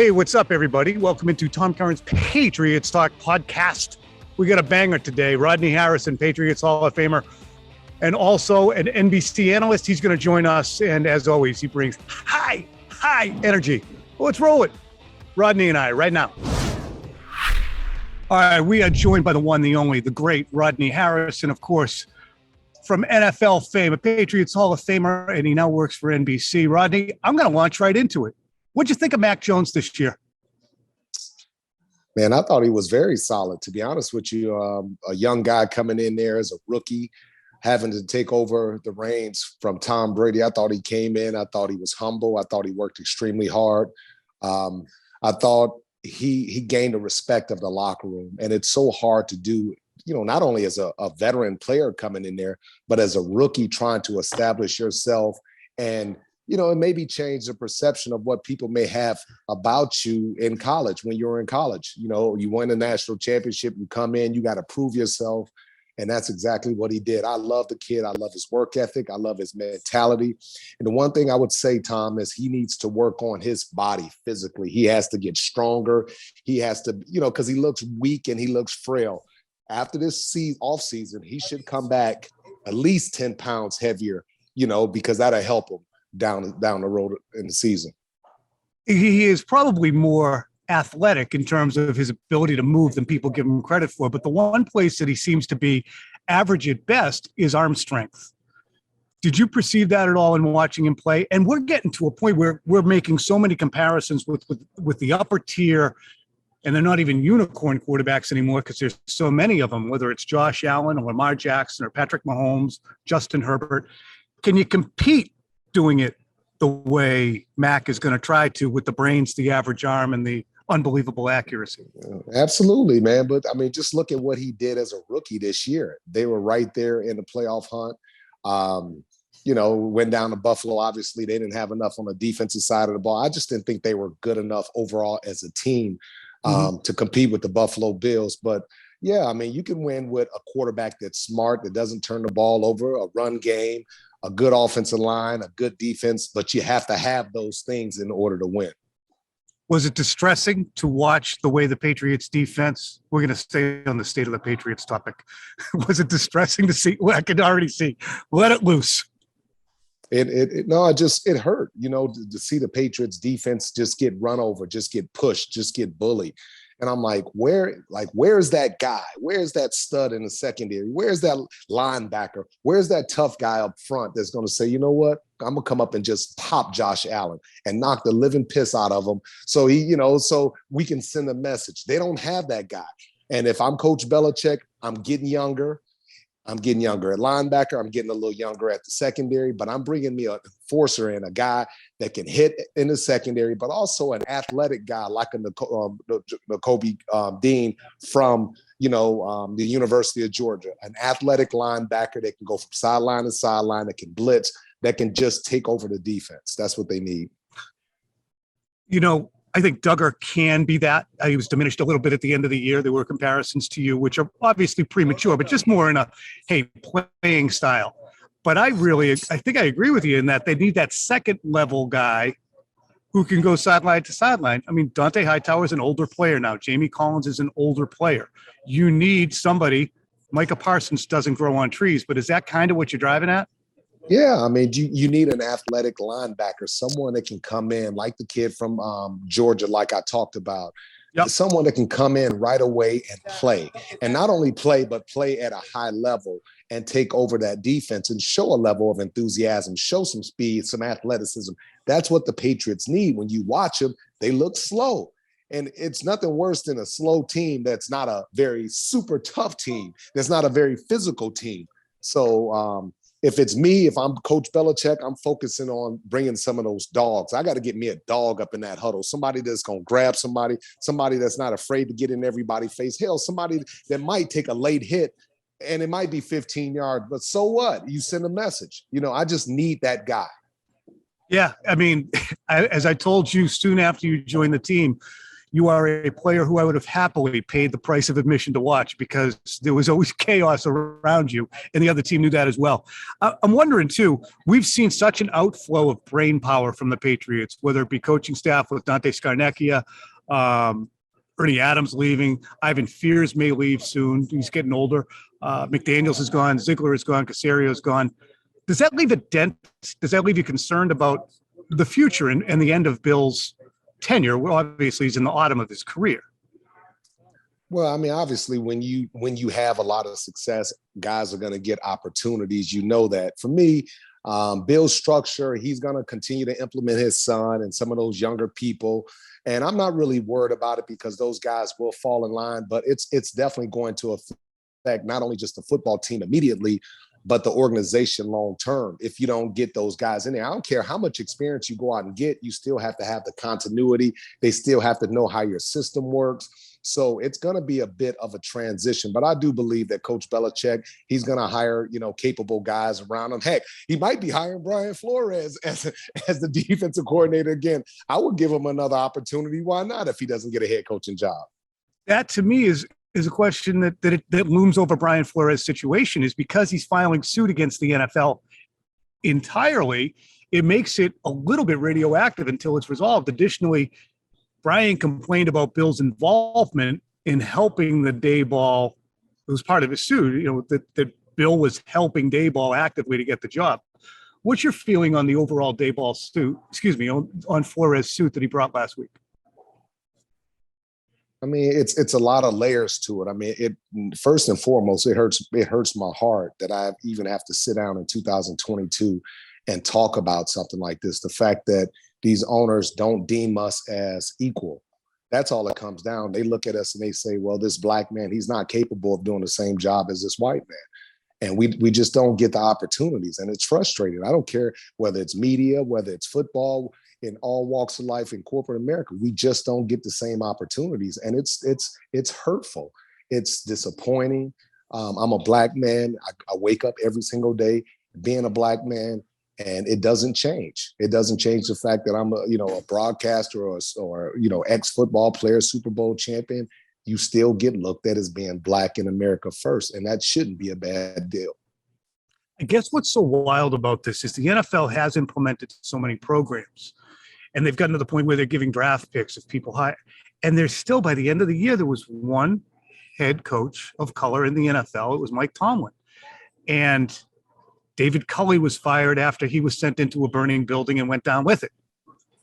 Hey, what's up, everybody? Welcome into Tom Curran's Patriots Talk podcast. We got a banger today. Rodney Harrison, Patriots Hall of Famer, and also an NBC analyst. He's going to join us, and as always, he brings high energy. Well, let's roll it. Rodney and I, right now. All right, we are joined by the one, the only, the great Rodney Harrison, of course, from NFL fame, a Patriots Hall of Famer, and he now works for NBC. Rodney, I'm going to launch right into it. What'd you think of Mac Jones this year? Man, I thought he was very solid, to be honest with you. A young guy coming in there as a rookie, having to take over the reins from Tom Brady. I thought he came in. I thought he was humble. I thought he worked extremely hard. I thought he gained the respect of the locker room. And it's so hard to do, you know, not only as a veteran player coming in there, but as a rookie trying to establish yourself and you know, it maybe change the perception of what people may have about you in college when you're in college. You know, you win a national championship, you come in, you got to prove yourself. And that's exactly what he did. I love the kid. I love his work ethic. I love his mentality. And the one thing I would say, Tom, is he needs to work on his body physically. He has to get stronger. He has to, you know, because he looks weak and he looks frail. After this off season, he should come back at least 10 pounds heavier, you know, because that'll help him down the road in the season. He is probably more athletic in terms of his ability to move than people give him credit for. But the one place that he seems to be average at best is arm strength. Did you perceive that at all in watching him play? And we're getting to a point where we're making so many comparisons with the upper tier, and they're not even unicorn quarterbacks anymore because there's so many of them, whether it's Josh Allen or Lamar Jackson or Patrick Mahomes, Justin Herbert. Can you compete doing it the way Mac is going to try to with the brains, the average arm, and the unbelievable accuracy? Absolutely, man. But, I mean, just look at what he did as a rookie this year. They were right there in the playoff hunt. You know, went down to Buffalo. Obviously, they didn't have enough on the defensive side of the ball. I just didn't think they were good enough overall as a team to compete with the Buffalo Bills. But, yeah, I mean, you can win with a quarterback that's smart, that doesn't turn the ball over, a run game, a good offensive line, a good defense, but you have to have those things in order to win. Was it distressing to watch the way the Patriots defense, we're going to stay on the state of the Patriots topic. Was it distressing to see? Well, I could already see, let it loose. It hurt, you know, to see the Patriots defense just get run over, just get pushed, just get bullied. And I'm like, where's that guy? Where's that stud in the secondary? Where's that linebacker? Where's that tough guy up front that's going to say, you know what? I'm going to come up and just pop Josh Allen and knock the living piss out of him. So so we can send a message. They don't have that guy. And if I'm Coach Belichick, I'm getting younger. At linebacker. I'm getting a little younger at the secondary, but I'm bringing me a enforcer in, a guy that can hit in the secondary, but also an athletic guy like a Nakobe Dean from, the University of Georgia, an athletic linebacker that can go from sideline to sideline, that can blitz, that can just take over the defense. That's what they need. You know, I think Duggar can be that. He was diminished a little bit at the end of the year. There were comparisons to you, which are obviously premature, but just more in a, playing style. But I think I agree with you in that they need that second level guy who can go sideline to sideline. I mean, Dante Hightower is an older player now. Jamie Collins is an older player. You need somebody. Micah Parsons doesn't grow on trees, but is that kind of what you're driving at? Yeah, I mean, you need an athletic linebacker, someone that can come in, like the kid from Georgia, like I talked about. Yep. Someone that can come in right away and play. And not only play, but play at a high level and take over that defense and show a level of enthusiasm, show some speed, some athleticism. That's what the Patriots need. When you watch them, they look slow. And it's nothing worse than a slow team that's not a very super tough team, that's not a very physical team. So, if it's me, if I'm Coach Belichick, I'm focusing on bringing some of those dogs. I got to get me a dog up in that huddle, somebody that's going to grab somebody that's not afraid to get in everybody's face. Hell, somebody that might take a late hit, and it might be 15 yards, but so what? You send a message. You know, I just need that guy. Yeah, I mean, as I told you soon after you joined the team, you are a player who I would have happily paid the price of admission to watch because there was always chaos around you, and the other team knew that as well. I'm wondering, too, we've seen such an outflow of brain power from the Patriots, whether it be coaching staff with Dante Scarnecchia, Ernie Adams leaving, Ivan Fears may leave soon. He's getting older. McDaniels is gone. Ziegler is gone. Caserio is gone. Does that leave a dent? Does that leave you concerned about the future and the end of Bill's tenure? Well, obviously he's in the autumn of his career. Well, I mean, obviously when you have a lot of success, guys are going to get opportunities. You know that. For me, Bill's structure, he's going to continue to implement his son and some of those younger people. And I'm not really worried about it because those guys will fall in line, but it's definitely going to affect not only just the football team immediately, but the organization long term. If you don't get those guys in there, I don't care how much experience you go out and get, you still have to have the continuity. They still have to know how your system works. So it's going to be a bit of a transition, but I do believe that Coach Belichick, he's going to hire, capable guys around him. Heck, he might be hiring Brian Flores as the defensive coordinator again. I would give him another opportunity. Why not if he doesn't get a head coaching job? That to me is a question that looms over Brian Flores' situation, is because he's filing suit against the NFL entirely. It makes it a little bit radioactive until it's resolved. Additionally, Brian complained about Bill's involvement in helping the Daboll. It was part of his suit, that Bill was helping Daboll actively to get the job. What's your feeling on the overall Daboll suit, on Flores' suit that he brought last week? I mean, it's a lot of layers to it. I mean, it first and foremost, it hurts my heart that I even have to sit down in 2022 and talk about something like this. The fact that these owners don't deem us as equal. That's all it comes down. They look at us and they say, well, this black man, he's not capable of doing the same job as this white man. And we just don't get the opportunities. And it's frustrating. I don't care whether it's media, whether it's football, in all walks of life in corporate America, we just don't get the same opportunities. And it's hurtful. It's disappointing. I'm a black man. I wake up every single day being a black man, and it doesn't change. It doesn't change the fact that I'm a broadcaster or ex-football player, Super Bowl champion. You still get looked at as being black in America first. And that shouldn't be a bad deal. I guess what's so wild about this is the NFL has implemented so many programs, and they've gotten to the point where they're giving draft picks if people hire. And there's still, by the end of the year, there was one head coach of color in the NFL. It was Mike Tomlin. And David Culley was fired after he was sent into a burning building and went down with it.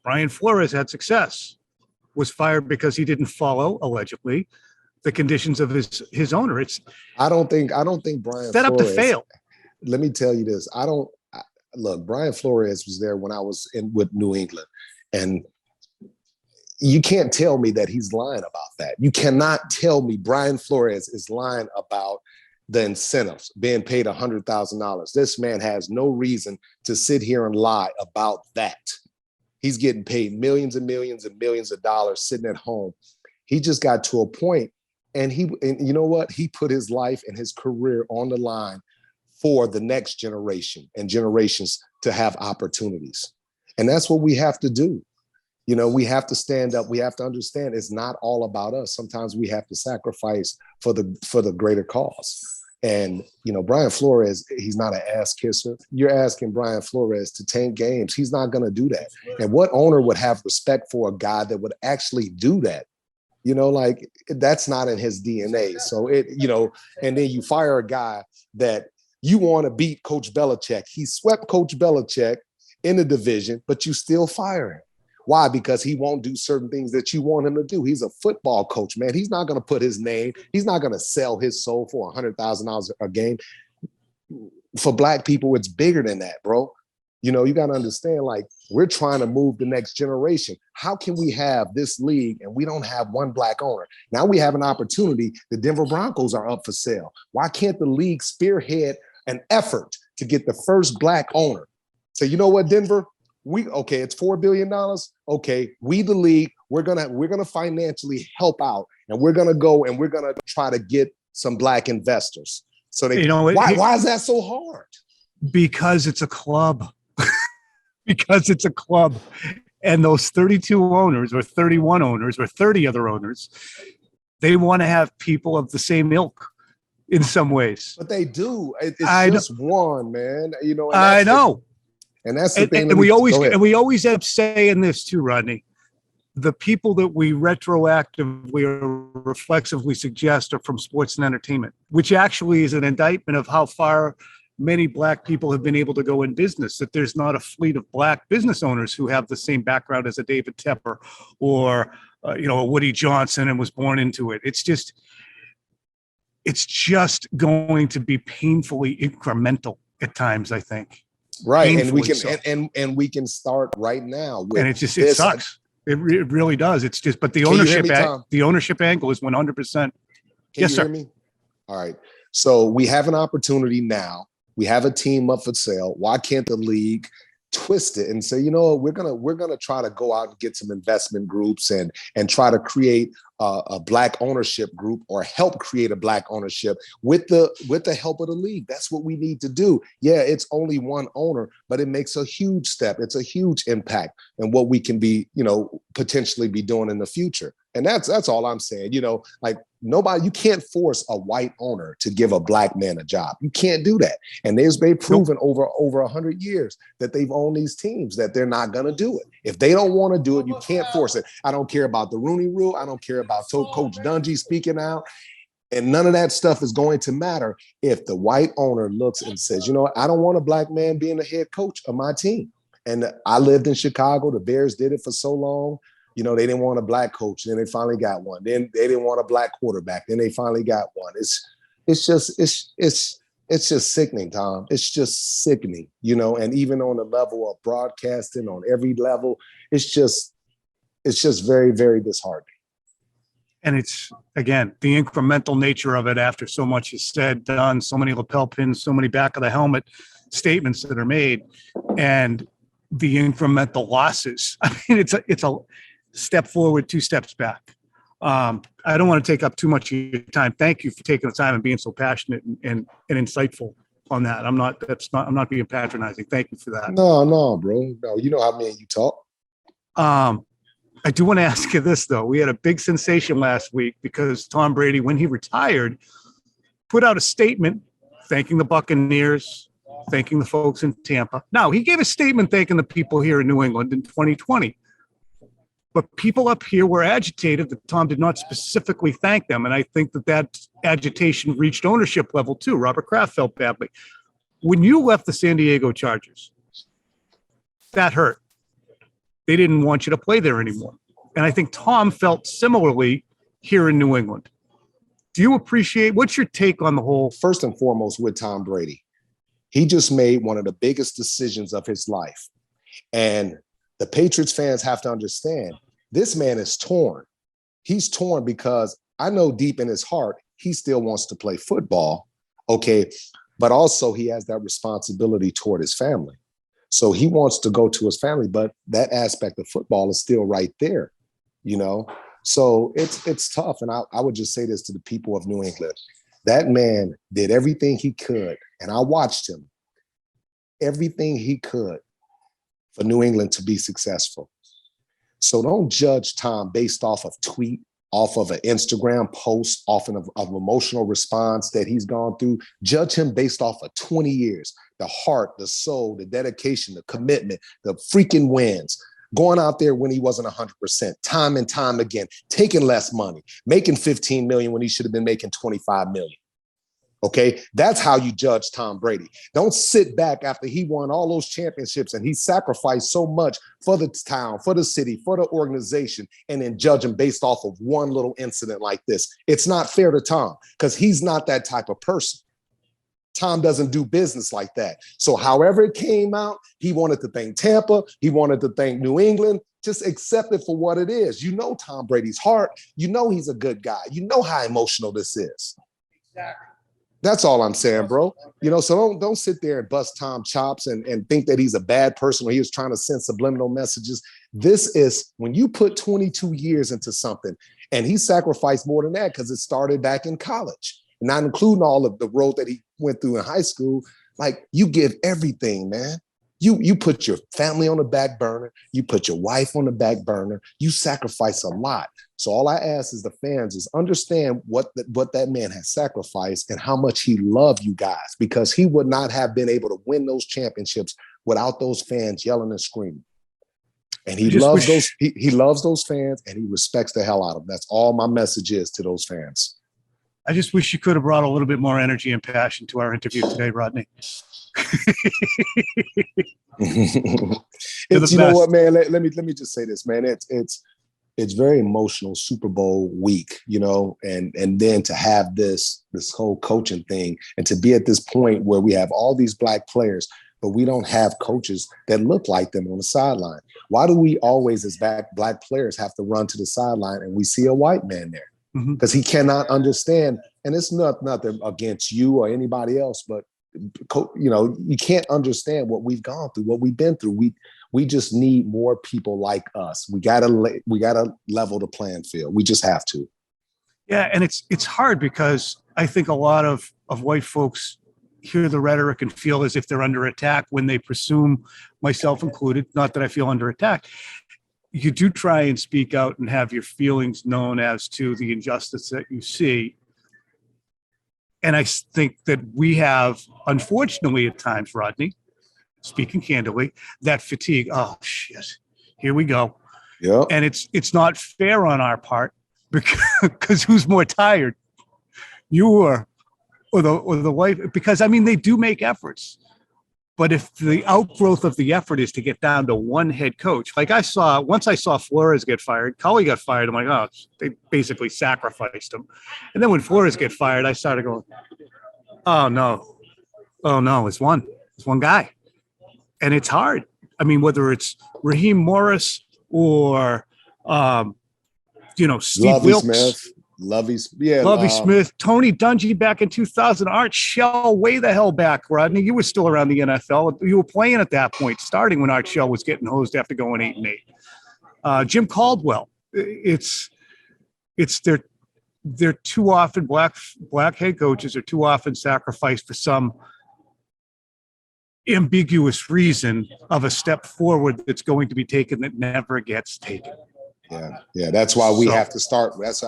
Brian Flores had success, was fired because he didn't follow, allegedly, the conditions of his owner. I don't think Brian set Flores, up to fail. Let me tell you this. Look, Brian Flores was there when I was with New England. And you can't tell me that he's lying about that. You cannot tell me Brian Flores is lying about the incentives, being paid $100,000. This man has no reason to sit here and lie about that. He's getting paid millions and millions and millions of dollars sitting at home. He just got to a point, and you know what? He put his life and his career on the line for the next generation and generations to have opportunities. And that's what we have to do. We have to stand up. We have to understand it's not all about us. Sometimes we have to sacrifice for the greater cause. And, Brian Flores, he's not an ass kisser. You're asking Brian Flores to tank games. He's not going to do that. And what owner would have respect for a guy that would actually do that? That's not in his DNA. So and then you fire a guy that you want to beat Coach Belichick. He swept Coach Belichick in the division, but you still fire him. Why? Because he won't do certain things that you want him to do. He's a football coach, man. He's not going to put his name. He's not going to sell his soul for $100,000 a game. For black people, it's bigger than that, bro. You got to understand, we're trying to move the next generation. How can we have this league and we don't have one black owner? Now we have an opportunity. The Denver Broncos are up for sale. Why can't the league spearhead an effort to get the first black owner? So you know what, Denver? It's $4 billion. Okay, we the league, we're gonna financially help out, and we're gonna go and we're gonna try to get some black investors. So why is that so hard? Because it's a club. Because it's a club. And those 32 owners or 31 owners or 30 other owners, they want to have people of the same ilk in some ways. But they do. It's I just one, man. And I know. And that's the thing. And we always have say in this too, Rodney. The people that we retroactively or reflexively suggest are from sports and entertainment, which actually is an indictment of how far many Black people have been able to go in business, that there's not a fleet of Black business owners who have the same background as a David Tepper or, a Woody Johnson and was born into it. It's just going to be painfully incremental at times, I think. Right. Painfully and we can start right now. And it sucks. It really does. It's just, but the ownership angle is 100%. Yes, sir. Hear me? All right. So we have an opportunity now. We have a team up for sale. Why can't the league twist it and say, we're gonna try to go out and get some investment groups and try to create a Black ownership group or help create a Black ownership with the help of the league. That's what we need to do. Yeah, it's only one owner, but it makes a huge step. It's a huge impact in what we can be, potentially be doing in the future. And that's all I'm saying. You can't force a white owner to give a Black man a job. You can't do that. And they've proven over 100 years that they've owned these teams that they're not going to do it. If they don't want to do it, you can't force it. I don't care about the Rooney Rule. I don't care about Coach Dungy speaking out. And none of that stuff is going to matter if the white owner looks and says, I don't want a Black man being the head coach of my team. And I lived in Chicago. The Bears did it for so long. They didn't want a Black coach. Then they finally got one. Then they didn't want a Black quarterback. Then they finally got one. It's just sickening, Tom. It's just sickening, and even on the level of broadcasting, on every level, it's just very, very disheartening. And it's, again, the incremental nature of it after so much is said, done, so many lapel pins, so many back of the helmet statements that are made, and the incremental losses. I mean, it's a step forward, 2 steps back. I don't want to take up too much of your time. Thank you for taking the time and being so passionate and insightful on that. I'm not being patronizing. Thank you for that. No, bro. No, you know how me and you talk. I do want to ask you this, though. We had a big sensation last week because Tom Brady, when he retired, put out a statement thanking the Buccaneers, thanking the folks in Tampa. Now, he gave a statement thanking the people here in New England in 2020. But people up here were agitated that Tom did not specifically thank them. And I think that agitation reached ownership level too. Robert Kraft felt badly. When you left the San Diego Chargers, that hurt. They didn't want you to play there anymore. And I think Tom felt similarly here in New England. Do you appreciate, what's your take on the whole? First and foremost with Tom Brady, he just made one of the biggest decisions of his life. And the Patriots fans have to understand, this man is torn. He's torn because I know deep in his heart, he still wants to play football, okay? But also he has that responsibility toward his family. So he wants to go to his family, but that aspect of football is still right there, So it's tough. And I would just say this to the people of New England. That man did everything he could, and I watched him, everything he could for New England to be successful. So don't judge Tom based off of tweet, off of an Instagram post, off of emotional response that he's gone through. Judge him based off of 20 years, the heart, the soul, the dedication, the commitment, the freaking wins, going out there when he wasn't 100%, time and time again, taking less money, making $15 million when he should have been making $25 million. Okay, that's how you judge Tom Brady. Don't sit back after he won all those championships and he sacrificed so much for the town, for the city, for the organization, and then judge him based off of one little incident like this. It's not fair to Tom because he's not that type of person. Tom doesn't do business like that. So however it came out, he wanted to thank Tampa. He wanted to thank New England. Just accept it for what it is. Tom Brady's heart. He's a good guy. How emotional this is. Exactly. That's all I'm saying, bro. So don't sit there and bust Tom chops and think that he's a bad person or he was trying to send subliminal messages. This is when you put 22 years into something, and he sacrificed more than that because it started back in college, not including all of the road that he went through in high school. Like, you give everything, man. You put your family on the back burner. You put your wife on the back burner. You sacrifice a lot. So all I ask is the fans is understand what that man has sacrificed and how much he loved you guys, because he would not have been able to win those championships without those fans yelling and screaming. And he loves those fans, and he respects the hell out of them. That's all my message is to those fans. I just wish you could have brought a little bit more energy and passion to our interview today, Rodney. You know what, man? Let me just say this, man. It's very emotional Super Bowl week, you know, and then to have this whole coaching thing and to be at this point where we have all these black players, but we don't have coaches that look like them on the sideline. Why do we always, as black players, have to run to the sideline and we see a white man there? Because he cannot understand, and it's nothing against you or anybody else, but you know, you can't understand what we've gone through, what we've been through. We just need more people like us. We gotta level the playing field. We just have to. Yeah, and it's hard because I think a lot of white folks hear the rhetoric and feel as if they're under attack when they presume, myself included, not that I feel under attack. You do try and speak out and have your feelings known as to the injustice that you see. And I think that we have, unfortunately at times, Rodney, speaking candidly, that fatigue. Oh, shit, here we go. Yeah. And it's not fair on our part because who's more tired? You or the wife? Because, I mean, they do make efforts. But if the outgrowth of the effort is to get down to one head coach, like once I saw Flores get fired, Cully got fired, I'm like, oh, they basically sacrificed him. And then when Flores get fired, I started going, oh no, it's one guy. And it's hard. I mean, whether it's Raheem Morris or, Steve Wilkes. Lovey Smith, Tony Dungy back in 2000, Art Shell way the hell back, Rodney. You were still around the NFL. You were playing at that point, starting when Art Shell was getting hosed after going 8-8. Jim Caldwell. They're too often black head coaches are too often sacrificed for some ambiguous reason of a step forward that's going to be taken that never gets taken. Yeah. That's why we have to start. That's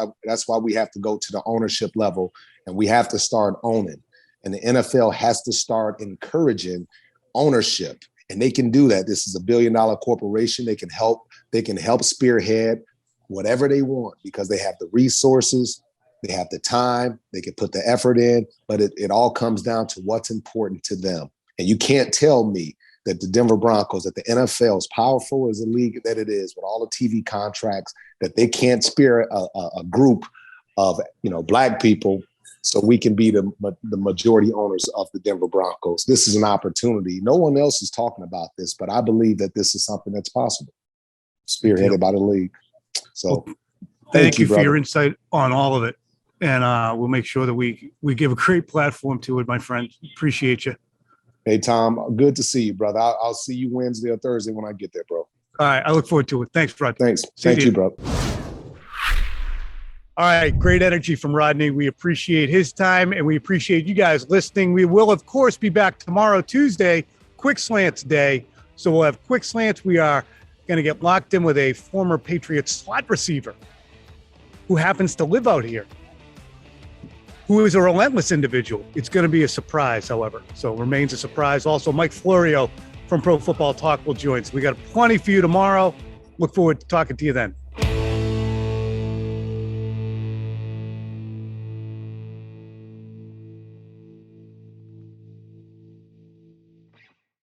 why we have to go to the ownership level, and we have to start owning. And the NFL has to start encouraging ownership, and they can do that. This is a $1 billion corporation. They can help spearhead whatever they want because they have the resources, they have the time, they can put the effort in. But it all comes down to what's important to them. And you can't tell me that the Denver Broncos, that the NFL, as powerful as a league that it is with all the TV contracts, that they can't spear a group of black people so we can be the majority owners of the Denver Broncos. This is an opportunity. No one else is talking about this, but I believe that this is something that's possible, spearheaded by the league. So thank you for your insight on all of it. And we'll make sure that we give a great platform to it, my friend. Appreciate you. Hey, Tom, good to see you, brother. I'll see you Wednesday or Thursday when I get there, bro. All right. I look forward to it. Thanks, Rod. Thanks. Thank you, bro. All right. Great energy from Rodney. We appreciate his time, and we appreciate you guys listening. We will, of course, be back tomorrow, Tuesday, Quick Slants Day. So we'll have Quick Slants. We are going to get locked in with a former Patriots slot receiver who happens to live out here, who is a relentless individual. It's going to be a surprise, however. So it remains a surprise. Also, Mike Florio from Pro Football Talk will join us. We got plenty for you tomorrow. Look forward to talking to you then.